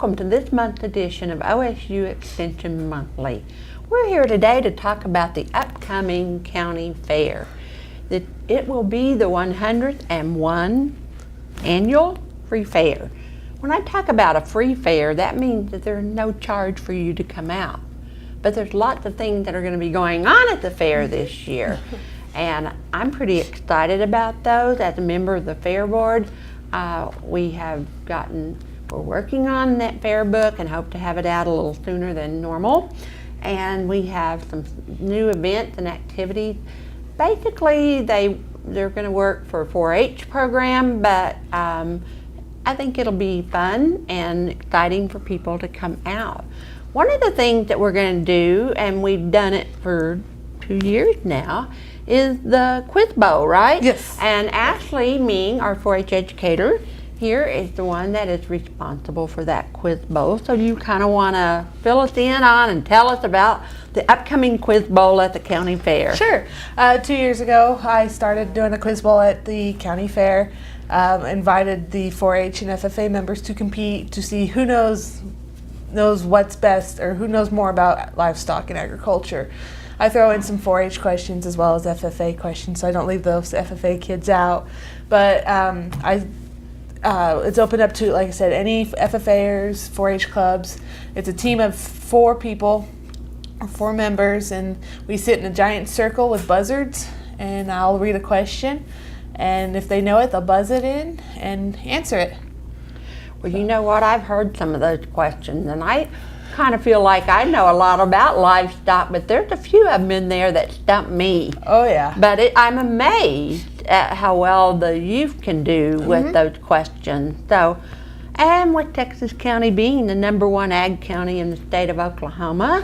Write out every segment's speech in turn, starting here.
welcome to this month's edition of OSU Extension Monthly. We're here today to talk about the upcoming county fair. It will be the 101 annual free fair. When I talk about a free fair, that means that there's no charge for you to come out. But there's lots of things that are going to be going on at the fair this year. And I'm pretty excited about those. As a member of the fair board, we're working on that fair book and hope to have it out a little sooner than normal. And we have some new events and activities. Basically, they're going to work for a 4-H program, but I think it'll be fun and exciting for people to come out. One of the things that we're going to do, and we've done it for 2 years now, is the Quiz Bowl, right? Yes. And Ashley Ming, our 4-H educator here, is the one that is responsible for that Quiz Bowl. So you kind of want to fill us in on and tell us about the upcoming Quiz Bowl at the county fair. Sure. 2 years ago, I started doing a Quiz Bowl at the county fair. Invited the 4-H and FFA members to compete to see who knows what's best or who knows more about livestock and agriculture. I throw in some 4-H questions as well as FFA questions, so I don't leave those FFA kids out. But it's open up to, like I said, any FFAers, 4-H clubs. It's a team of 4 people, or 4 members, and we sit in a giant circle with buzzards, and I'll read a question, and if they know it, they'll buzz it in and answer it. Well, you know what? I've heard some of those questions, and I kind of feel like I know a lot about livestock, but there's a few of them in there that stump me. Oh, yeah. But I'm amazed at how well the youth can do with those questions. So, and with Texas County being the #1 ag county in the state of Oklahoma,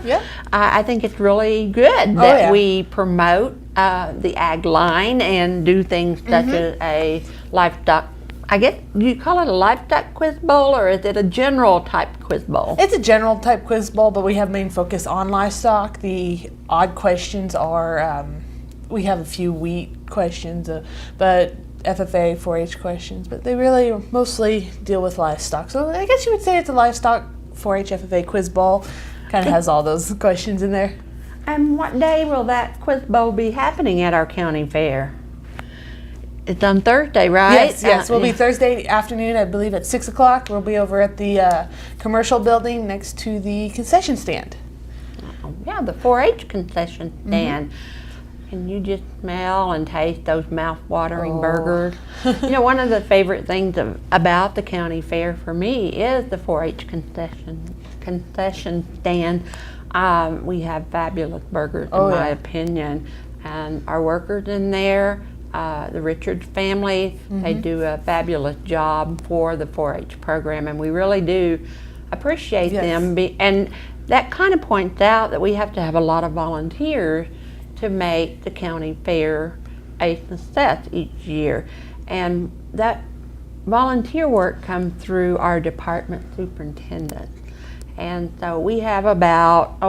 I think it's really good that we promote the ag line and do things such as a livestock. I guess, do you call it a livestock quiz bowl, or is it a general type quiz bowl? It's a general type quiz bowl, but we have main focus on livestock. The odd questions are, we have a few wheat questions, but FFA, 4-H questions, but they really mostly deal with livestock. So I guess you would say it's a livestock 4-H FFA quiz bowl. Kind of has all those questions in there. And what day will that quiz bowl be happening at our county fair? It's on Thursday, right? Yes. We'll be Thursday afternoon, I believe, at 6 o'clock. We'll be over at the commercial building next to the concession stand. Yeah, the 4-H concession stand. Can you just smell and taste those mouth-watering burgers? You know, one of the favorite things about the county fair for me is the 4-H concession stand. We have fabulous burgers, in my opinion. And our workers in there, the Richards family, they do a fabulous job for the 4-H program, and we really do appreciate them. And that kind of points out that we have to have a lot of volunteers to make the county fair a success each year. And that volunteer work comes through our department superintendent. And so we have about,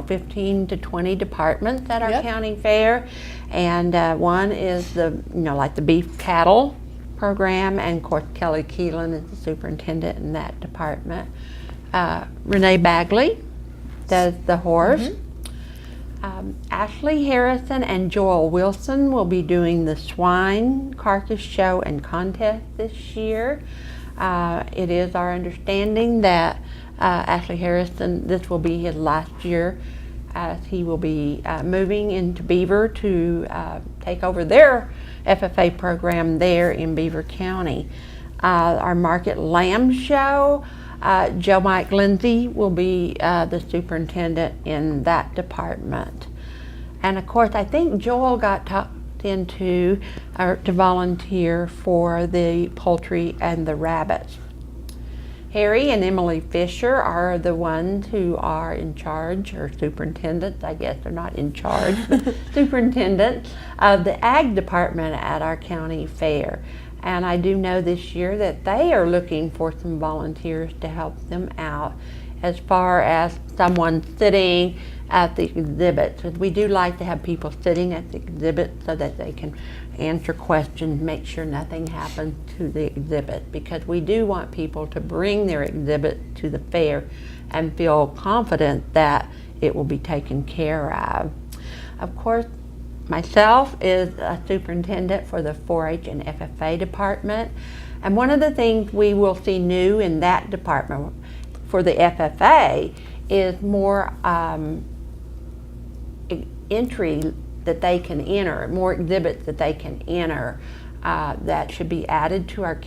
15 to 20 departments at our county fair. And one is like the beef cattle program, and of course Kelly Keelan is the superintendent in that department. Renee Bagley does the horse. Ashley Harrison and Joel Wilson will be doing the swine carcass show and contest this year. It is our understanding that Ashley Harrison, this will be his last year, as he will be moving into Beaver to take over their FFA program there in Beaver County. Our Market Lamb Show, Joe Mike Lindsay will be the superintendent in that department. And of course, I think Joel got talked into to volunteer for the poultry and the rabbits. Harry and Emily Fisher are the ones who are in charge, or superintendents, I guess they're not in charge, but superintendents of the ag department at our county fair. And I do know this year that they are looking for some volunteers to help them out as far as someone sitting at the exhibits. We do like to have people sitting at the exhibit so that they can answer questions, make sure nothing happens to the exhibit, because we do want people to bring their exhibit to the fair and feel confident that it will be taken care of. Of course, myself is a superintendent for the 4-H and FFA department, and one of the things we will see new in that department for the FFA is more entry that they can enter, more exhibits that they can enter that should be added to our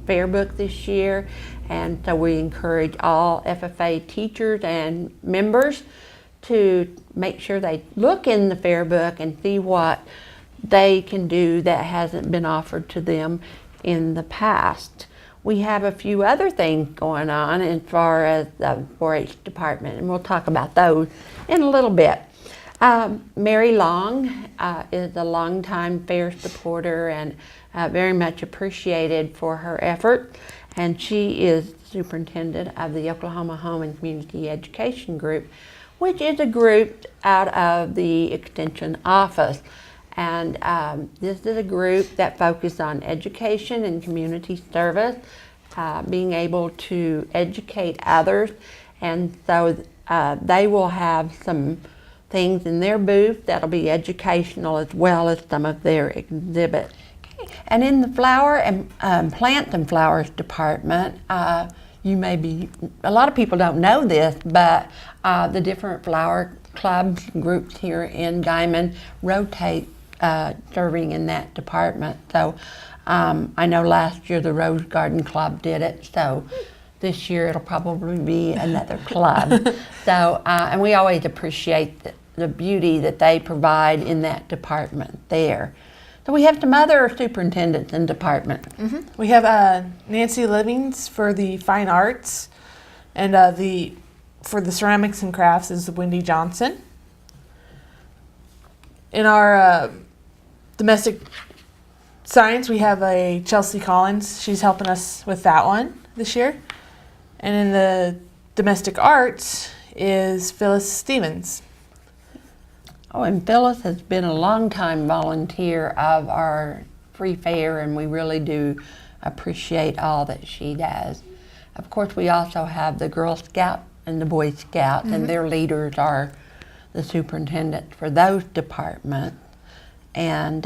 fair book this year. And so we encourage all FFA teachers and members to make sure they look in the fair book and see what they can do that hasn't been offered to them in the past. We have a few other things going on as far as the 4-H department, and we'll talk about those in a little bit. Mary Long is a longtime fair supporter and very much appreciated for her effort, and she is superintendent of the Oklahoma Home and Community Education Group, which is a group out of the Extension Office. And this is a group that focuses on education and community service, being able to educate others. And so they will have some things in their booth that'll be educational as well as some of their exhibits. Okay. And in the flower and plants and flowers department, you may be, a lot of people don't know this, but the different flower clubs and groups here in Diamond rotate serving in that department. So I know last year the Rose Garden Club did it, so this year it'll probably be another club. So, and we always appreciate the beauty that they provide in that department there. So we have some other superintendents in department. Mm-hmm. We have Nancy Livings for the fine arts, and for the ceramics and crafts is Wendy Johnson. In our domestic science, we have a Chelsea Collins. She's helping us with that one this year. And in the domestic arts is Phyllis Stevens. Oh, and Phyllis has been a long-time volunteer of our free fair, and we really do appreciate all that she does. Of course, we also have the Girl Scout and the Boy Scouts, and their leaders are the superintendent for those departments. And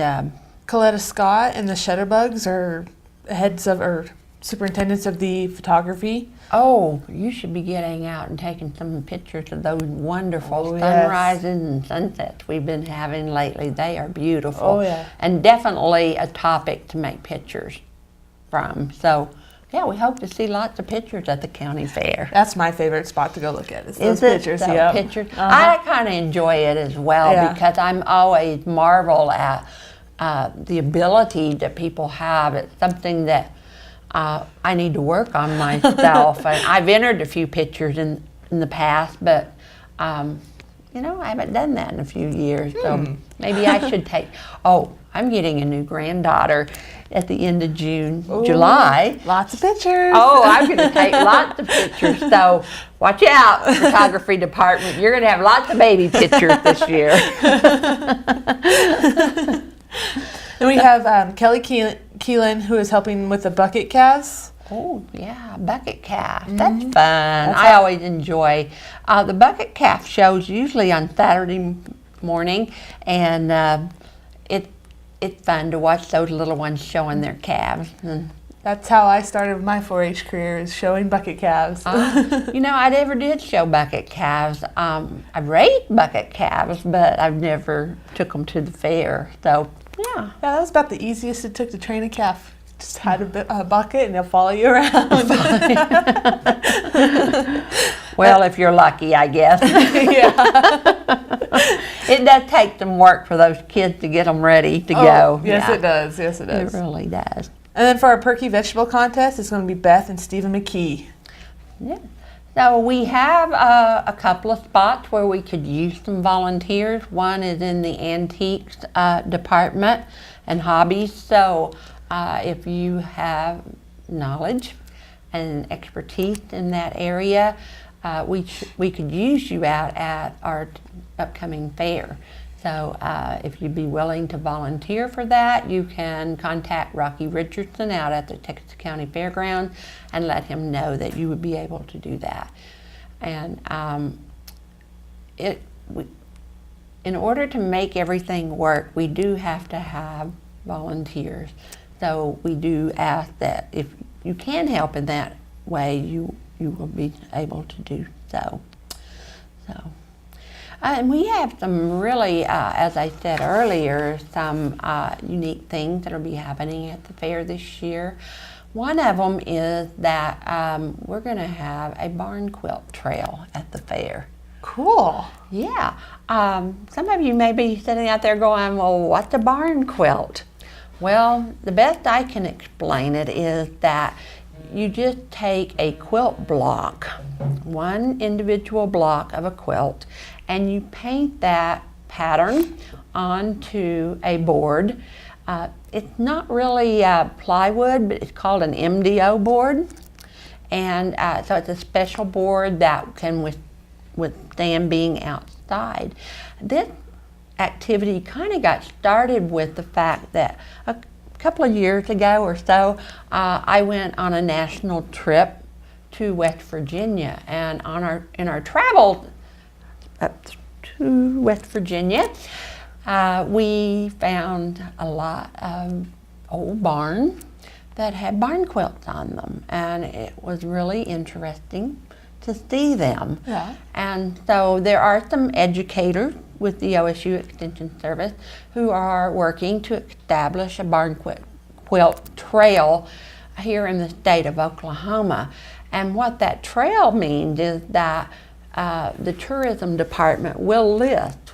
Coletta Scott and the Shutterbugs are heads of, or superintendents of the photography. Oh, you should be getting out and taking some pictures of those wonderful sunrises and sunsets we've been having lately. They are beautiful. Oh, yeah. And definitely a topic to make pictures from. So, yeah, we hope to see lots of pictures at the county fair. That's my favorite spot to go look at. Is those pictures. Yep. Pictures. I kind of enjoy it as well because I'm always marvel at the ability that people have. It's something that I need to work on myself. And I've entered a few pictures in the past, but you know, I haven't done that in a few years. So maybe I should take. Oh, I'm getting a new granddaughter at the end of July. Lots of pictures. Oh, I'm going to take lots of pictures. So watch out, photography department. You're going to have lots of baby pictures this year. And we have Kelly Keelan, who is helping with the bucket calves. Oh, yeah, bucket calf. That's fun. I always enjoy the bucket calf shows usually on Saturday morning, and it's fun to watch those little ones showing their calves. And that's how I started my 4-H career, is showing bucket calves. You know, I never did show bucket calves. I've raised bucket calves, but I've never took them to the fair. So, yeah. That was about the easiest it took to train a calf. Just hide a bucket and they'll follow you around. Well, if you're lucky, I guess. It does take some work for those kids to get them ready to go. Yes, it does. Yes, it does. It really does. And then for our Perky Vegetable Contest, it's going to be Beth and Stephen McKee. Yeah. So we have a couple of spots where we could use some volunteers. One is in the antiques department and hobbies. So if you have knowledge and expertise in that area, we could use you out at our upcoming fair. So if you'd be willing to volunteer for that, you can contact Rocky Richardson out at the Texas County Fairgrounds and let him know that you would be able to do that. And in order to make everything work, we do have to have volunteers. So we do ask that if you can help in that way, you will be able to do so. And we have some really, as I said earlier, some unique things that will be happening at the fair this year. One of them is that we're going to have a barn quilt trail at the fair. Cool. Yeah. Some of you may be sitting out there going, well, what's a barn quilt? Well, the best I can explain it is that you just take a quilt block, one individual block of a quilt, and you paint that pattern onto a board. It's not really plywood, but it's called an MDO board. And so it's a special board that can withstand being outside. This activity kind of got started with the fact that a couple of years ago or so, I went on a national trip to West Virginia, and in our travels up to West Virginia, we found a lot of old barns that had barn quilts on them, and it was really interesting to see them. Yeah. And so there are some educators with the OSU Extension Service who are working to establish a barn quilt trail here in the state of Oklahoma. And what that trail means is that the tourism department will list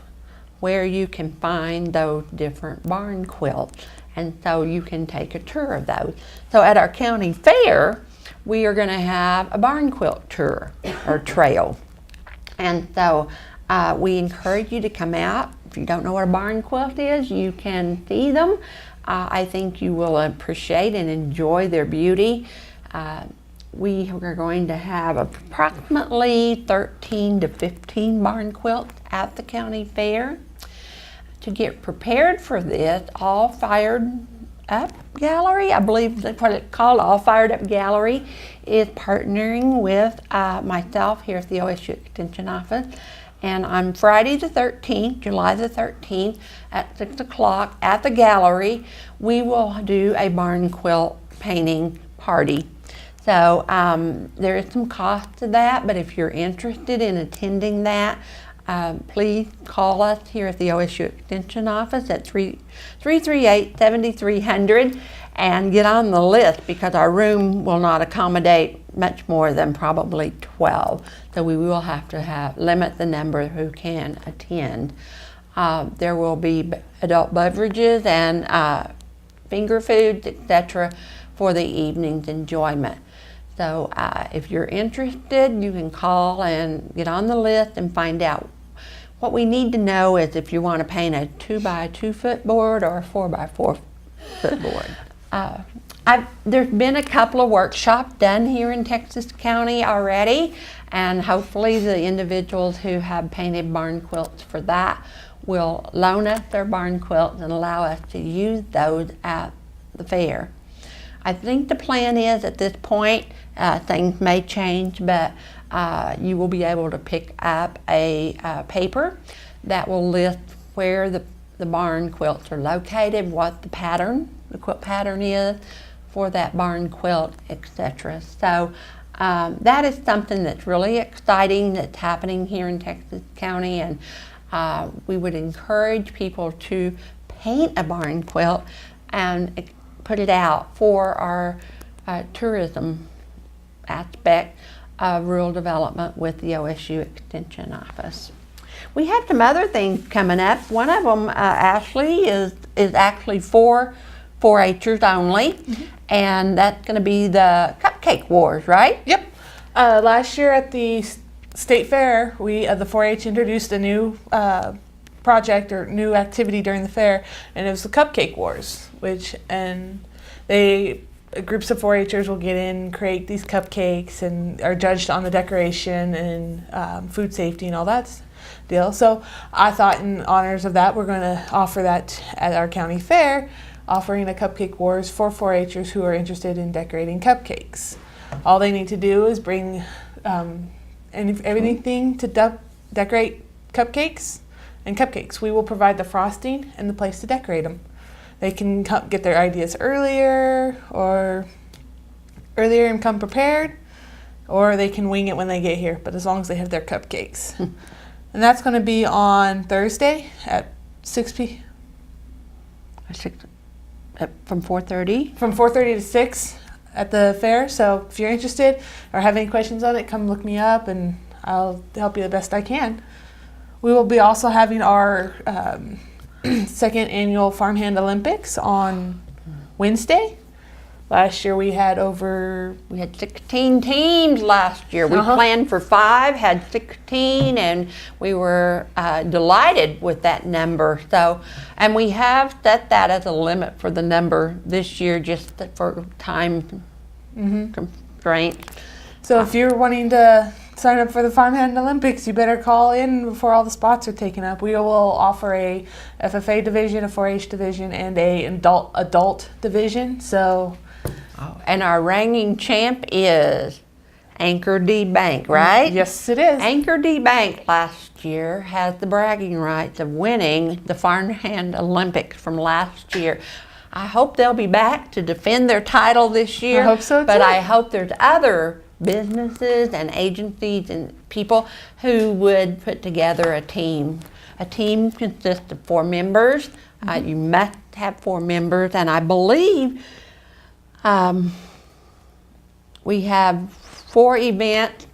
where you can find those different barn quilts, and so you can take a tour of those. So at our county fair, we are going to have a barn quilt tour or trail. And so we encourage you to come out. If you don't know what a barn quilt is, you can see them. I think you will appreciate and enjoy their beauty. We are going to have approximately 13 to 15 barn quilts at the county fair. To get prepared for this, All Fired Up Gallery, I believe that's what it's called, All Fired Up Gallery, is partnering with myself here at the OSU Extension Office. And on Friday the 13th, July the 13th, at 6 o'clock at the gallery, we will do a barn quilt painting party. So there is some cost to that, but if you're interested in attending that, please call us here at the OSU Extension Office at 338-7300 and get on the list, because our room will not accommodate much more than probably 12. So we will have to limit the number who can attend. There will be adult beverages and finger foods, etc., for the evening's enjoyment. So if you're interested, you can call and get on the list and find out. What we need to know is if you want to paint a 2x2 foot board or a 4x4 foot board. There's been a couple of workshops done here in Texas County already, and hopefully the individuals who have painted barn quilts for that will loan us their barn quilts and allow us to use those at the fair. I think the plan is at this point, things may change, but you will be able to pick up a paper that will list where the barn quilts are located, what the quilt pattern is for that barn quilt, etc. So that is something that's really exciting that's happening here in Texas County, and we would encourage people to paint a barn quilt and put it out for our tourism aspect of rural development with the OSU Extension Office. We have some other things coming up. One of them, Ashley, is actually for 4-H'ers only, and that's going to be the Cupcake Wars, right? Yep. Last year at the state fair, the 4-H introduced a new project or new activity during the fair, and it was the Cupcake Wars, and they groups of 4-Hers will get in, create these cupcakes, and are judged on the decoration and food safety and all that deal. So I thought, in honors of that, we're going to offer that at our county fair, offering a cupcake wars for 4-Hers who are interested in decorating cupcakes. All they need to do is bring everything to decorate cupcakes and cupcakes. We will provide the frosting and the place to decorate them. They can get their ideas earlier and come prepared, or they can wing it when they get here, but as long as they have their cupcakes. And that's going to be on Thursday at 6 p. From 4:30? From 4:30 to 6 at the fair. So if you're interested or have any questions on it, come look me up and I'll help you the best I can. We will be also having our second annual Farmhand Olympics on Wednesday. Last year we had 16 teams last year. We planned for 5, had 16, and we were delighted with that number. So, and we have set that as a limit for the number this year, just for time constraints. So if you're wanting to sign up for the Farmhand Olympics, you better call in before all the spots are taken up. We will offer a FFA division, a 4-H division, and a adult division. So. And our reigning champ is Anchor D Bank, right? Yes, it is. Anchor D Bank last year has the bragging rights of winning the Farmhand Olympics from last year. I hope they'll be back to defend their title this year. I hope so too. But I hope there's other businesses and agencies and people who would put together a team. A team consists of 4 members. You must have 4 members, and I believe we have 4 events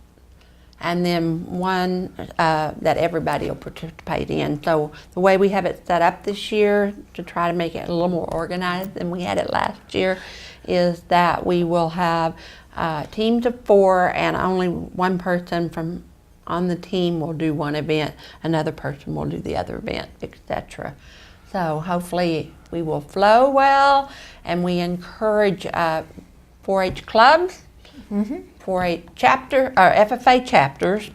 and then one that everybody will participate in. So the way we have it set up this year to try to make it a little more organized than we had it last year is that we will have teams of 4 and only one person from on the team will do one event, another person will do the other event, etc. So hopefully we will flow well, and we encourage 4-H clubs, 4-H chapter or FFA chapters,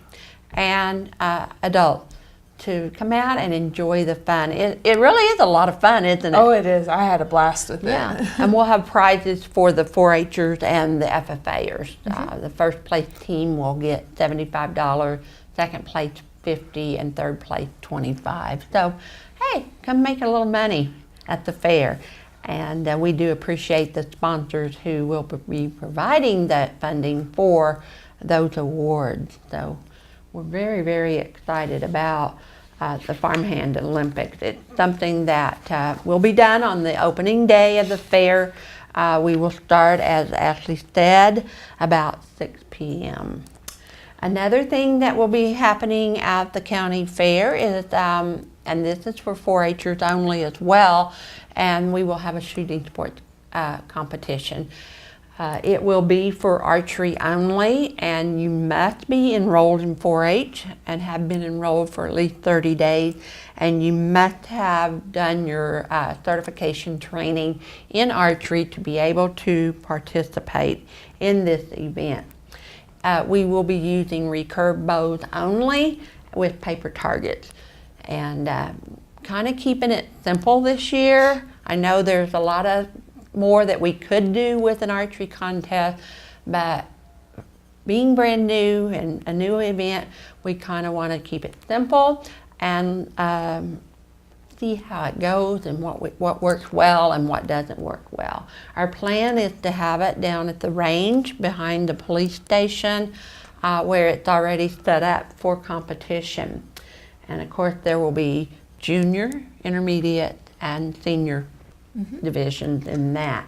and adults to come out and enjoy the fun. It really is a lot of fun, isn't it? Oh, it is. I had a blast with it. And we'll have prizes for the 4-Hers and the FFAers. The first place team will get $75, second place $50, and third place $25. So, hey, come make a little money at the fair. And we do appreciate the sponsors who will be providing that funding for those awards. So we're very, very excited about the Farmhand Olympics. It's something that will be done on the opening day of the fair. We will start, as Ashley said, about 6 p.m. Another thing that will be happening at the county fair is, and this is for 4-Hers only as well, and we will have a shooting sports competition. It will be for archery only, and you must be enrolled in 4-H and have been enrolled for at least 30 days, and you must have done your certification training in archery to be able to participate in this event. We will be using recurve bows only with paper targets, and kind of keeping it simple this year. I know there's a lot of more that we could do with an archery contest, but being brand new and a new event, we kind of want to keep it simple and see how it goes and what works well and what doesn't work well. Our plan is to have it down at the range behind the police station where it's already set up for competition. And of course there will be junior, intermediate, and senior divisions in that.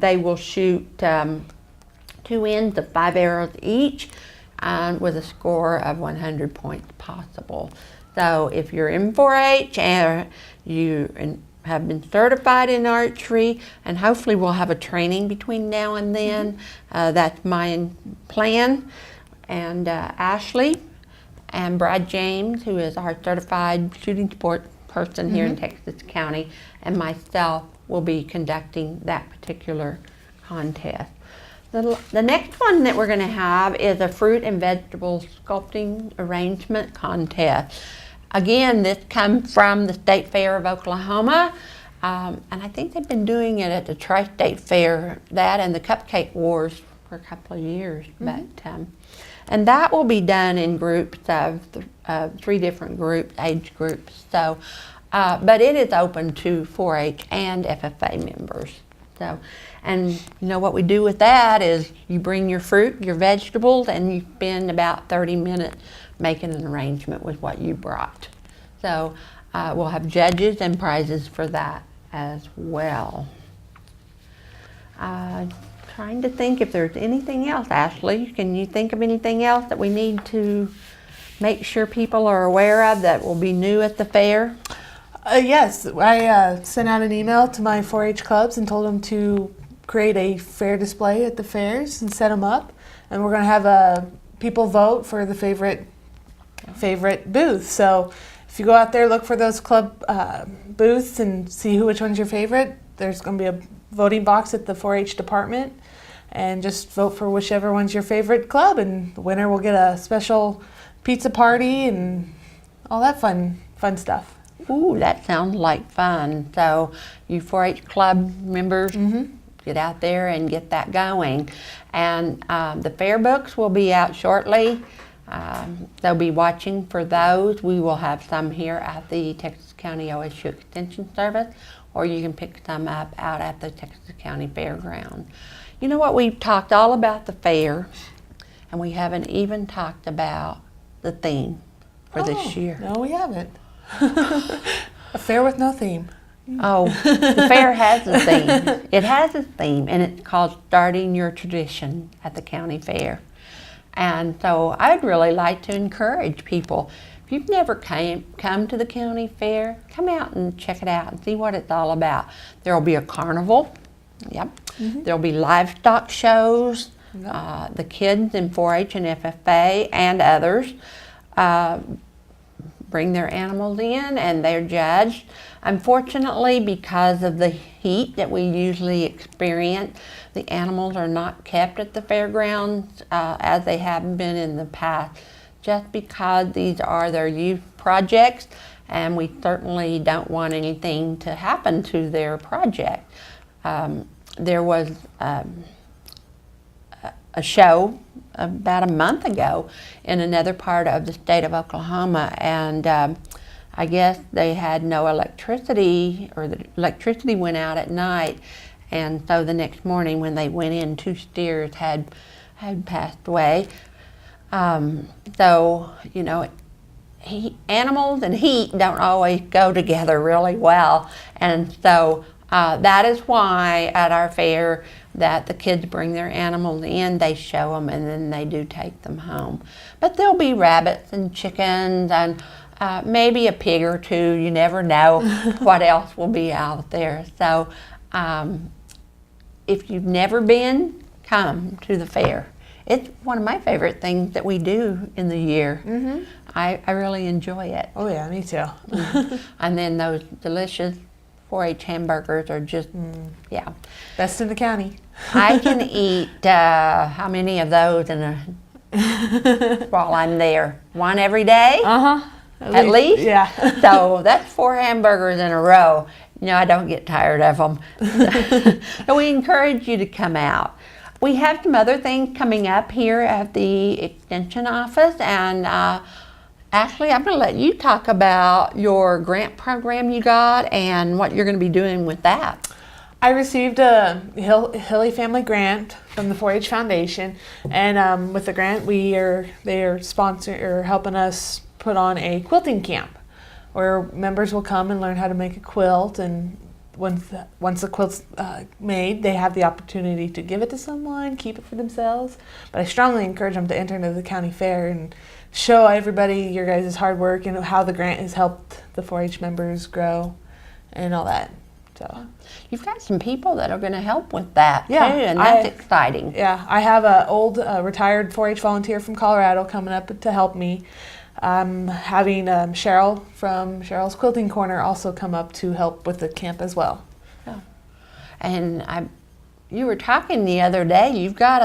They will shoot 2 ends of 5 arrows each with a score of 100 points possible. So if you're in 4-H and you have been certified in archery, and hopefully we'll have a training between now and then, that's my plan. And Ashley and Brad James, who is our certified shooting sport person here in Texas County, and myself will be conducting that particular contest. The next one that we're going to have is a fruit and vegetable sculpting arrangement contest. Again, this comes from the State Fair of Oklahoma, and I think they've been doing it at the Tri-State Fair, that and the Cupcake Wars for a couple of years. And that will be done in groups of 3 different age groups. So, but it is open to 4-H and FFA members. So, and you know what we do with that is you bring your fruit, your vegetables, and you spend about 30 minutes making an arrangement with what you brought. So we'll have judges and prizes for that as well. Trying to think if there's anything else. Ashley, can you think of anything else that we need to make sure people are aware of that will be new at the fair? Yes, I sent out an email to my 4-H clubs and told them to create a fair display at the fairs and set them up. And we're going to have people vote for the favorite booth. So if you go out there, look for those club booths and see which one's your favorite. There's going to be a voting box at the 4-H department, and just vote for whichever one's your favorite club, and the winner will get a special pizza party and all that fun stuff. Ooh, that sounds like fun. So you 4-H club members, get out there and get that going. And the fair books will be out shortly. They'll be watching for those. We will have some here at the Texas County OSU Extension Service, or you can pick some up out at the Texas County Fairground. You know what, we've talked all about the fair, and we haven't even talked about the theme for this year. No, we haven't. A fair with no theme. Oh, the fair has a theme. It has a theme, and it's called Starting Your Tradition at the County Fair. And so I'd really like to encourage people, if you've never come to the county fair, come out and check it out and see what it's all about. There will be a carnival. Yep. There'll be livestock shows. The kids in 4-H and FFA and others bring their animals in and they're judged. Unfortunately, because of the heat that we usually experience, the animals are not kept at the fairgrounds as they have been in the past, just because these are their youth projects, and we certainly don't want anything to happen to their project. There was a show about a month ago in another part of the state of Oklahoma, and I guess they had no electricity, or the electricity went out at night, and so the next morning when they went in, 2 steers had passed away. So, you know, animals and heat don't always go together really well, and so that is why at our fair that the kids bring their animals in, they show them, and then they do take them home. But there'll be rabbits and chickens and maybe a pig or 2. You never know what else will be out there. So if you've never been, come to the fair. It's one of my favorite things that we do in the year. I really enjoy it. Oh yeah, me too. And then those delicious 4-H hamburgers are just, yeah. Best in the county. I can eat how many of those while I'm there? 1 every day? At least? Yeah. So that's 4 hamburgers in a row. You know, I don't get tired of them. So we encourage you to come out. We have some other things coming up here at the Extension office, and Ashley, I'm going to let you talk about your grant program you got and what you're going to be doing with that. I received a Hilly Family Grant from the 4-H Foundation, and with the grant, they are sponsoring or helping us put on a quilting camp, where members will come and learn how to make a quilt, and once the quilt's made, they have the opportunity to give it to someone, keep it for themselves. But I strongly encourage them to enter into the county fair and show everybody your guys' hard work and how the grant has helped the 4-H members grow and all that. So you've got some people that are going to help with that too, and that's exciting. Yeah, I have an old retired 4-H volunteer from Colorado coming up to help me. I'm having Cheryl from Cheryl's Quilting Corner also come up to help with the camp as well. Oh. And you were talking the other day. You've got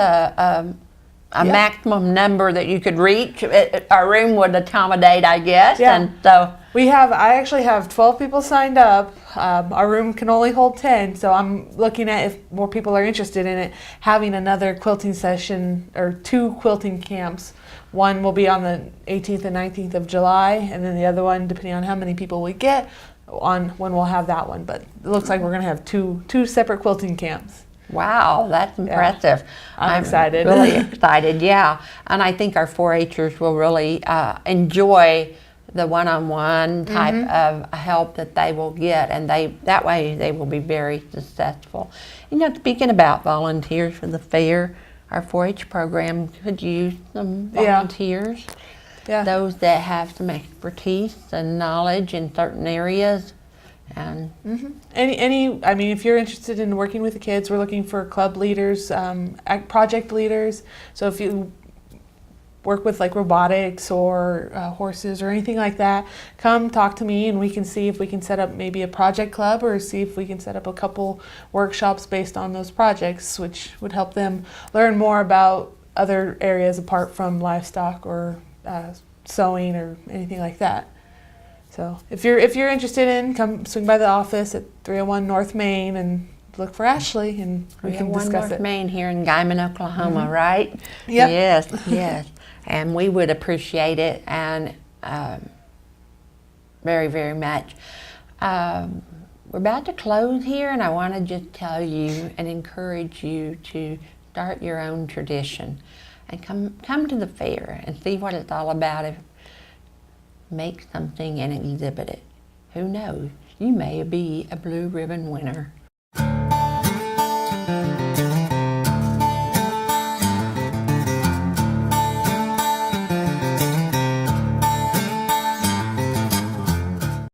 a maximum number that you could reach. Our room would accommodate, I guess. Yeah. And so I actually have 12 people signed up. Our room can only hold 10, so I'm looking at, if more people are interested in it, having another quilting session or 2 quilting camps. One will be on the 18th and 19th of July, and then the other one, depending on how many people we get, on when we'll have that one. But it looks like we're going to have two separate quilting camps. wow, that's impressive. I'm excited. Really excited, yeah. And I think our 4-Hers will really enjoy the one-on-one type of help that they will get, and that way they will be very successful. You know, speaking about volunteers for the fair, our 4-H program could use some volunteers. Yeah. Those that have some expertise and knowledge in certain areas. And I mean, if you're interested in working with the kids, we're looking for club leaders, project leaders. So if you work with like robotics or horses or anything like that, come talk to me and we can see if we can set up maybe a project club, or see if we can set up a couple workshops based on those projects, which would help them learn more about other areas apart from livestock or sewing or anything like that. So if you're interested in, come swing by the office at 301 North Main and look for Ashley, and we can discuss North it. Main here in Guyman, Oklahoma, right? Yep. Yes, yes. And we would appreciate it, and very, very much. We're about to close here, and I want to just tell you and encourage you to start your own tradition and come to the fair and see what it's all about. Make something and exhibit it. Who knows? You may be a blue ribbon winner.